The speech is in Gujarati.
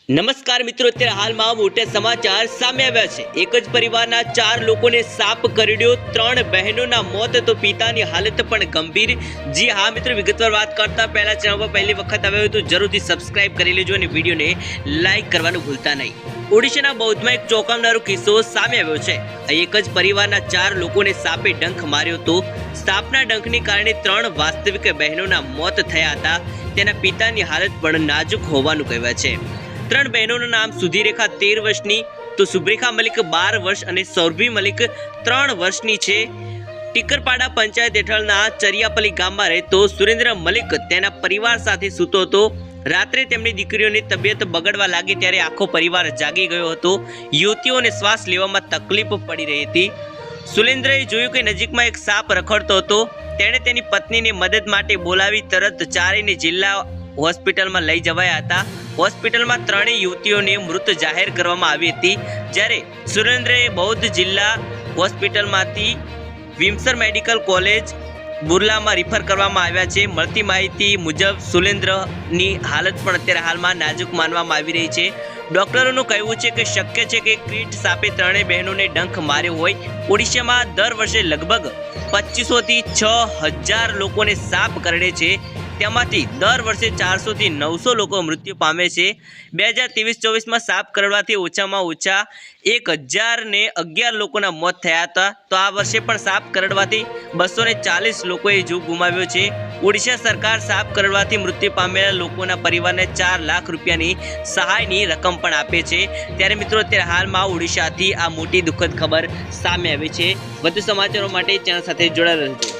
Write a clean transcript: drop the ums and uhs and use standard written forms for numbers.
નમસ્કાર મિત્રો, અત્યારે હાલમાં મોટા સમાચાર સામે આવ્યા છે। એક જ પરિવારના 4 લોકોને સાપ કરડ્યો, 3 બહેનોના મોત તો પિતાની હાલત પણ ગંભીર। જી હા મિત્રો, વિગતવાર વાત કરતા પહેલા ચેનલ પર પહેલી વખત આવ્યો હોય તો જરૂરથી સબસ્ક્રાઇબ કરી લેજો અને વિડીયોને લાઈક કરવાનું ભૂલતા નહીં। ઓડિશાના બૌદ્ધમાં એક ચોંકાવનારો કિસ્સો સામે આવ્યો છે। એક જ પરિવારના 4 લોકોને સાપે ડંખ માર્યો હતો। સાપના ડંખને કારણે 3 વાસ્તવિક બહેનોના મોત થયા હતા। તેના પિતાની હાલત પણ નાજુક હોવાનું કહેવાય છે। 3 બહેનોનું નામ સુધીરેખા 13 વર્ષની, તો સુબ્રેખા મલિક 12 વર્ષ અને સૌરભી મલિક 3 વર્ષની છે। ટીકરપાડા પંચાયત હેઠળના ચરિયાપલી ગામમાં રહેતો સુરેન્દ્ર મલિક તેના પરિવાર સાથે સૂતો હતો। રાત્રે તેમની દીકરીઓની તબિયત બગડવા લાગી ત્યારે આખો પરિવાર જાગી ગયો હતો। યુવતીઓને શ્વાસ લેવામાં તકલીફ પડી રહી હતી। સુરેન્દ્રએ જોયું કે નજીકમાં એક સાપ રખડતો હતો। તેણે તેની પત્નીને મદદ માટે બોલાવી તરત ચારેયને જિલ્લા હોસ્પિટલમાં લઈ જવાયા હતા। હોસ્પિટલમાં 3 યુવતીઓને મૃત જાહેર કરવામાં આવી હતી, જ્યારે સુરેન્દ્રએ બૌદ્ધ જિલ્લા હોસ્પિટલમાંથી વિમસર મેડિકલ કોલેજ બુરલામાં રિફર કરવામાં આવ્યા છે। મળતી માહિતી મુજબ સુરેન્દ્રની હાલત પણ અત્યારે હાલમાં નાજુક માનવામાં આવી રહી છે। ડોક્ટરોનું કહેવું છે કે શક્ય છે કે ક્રીટ સાપે 3 બહેનોને ડંખ માર્યો હોય। ઓડિશામાં દર વર્ષે લગભગ 2500 થી 6000 લોકોને સાપ કરડે છે। તેમાંથી દર વર્ષે 400 થી 900 લોકો મૃત્યુ પામે છે। 2023-24માં સાપ કરડવાથી ઓછામાં ઓછા 1011 લોકોના મોત થયા હતા। તો આ વર્ષે પણ સાપ કરડવાથી 240 લોકોએ જીવ ગુમાવ્યો છે। ઓડિશા સરકાર સાપ કરડવાથી મૃત્યુ પામેલા લોકોના પરિવારને 4 લાખ રૂપિયાની સહાયની રકમ પણ આપે છે। ત્યારે મિત્રો, અત્યારે હાલમાં ઓડિશાથી આ મોટી દુઃખદ ખબર સામે આવી છે। વધુ સમાચારો માટે ચેનલ સાથે જોડાયેલા રહેજો।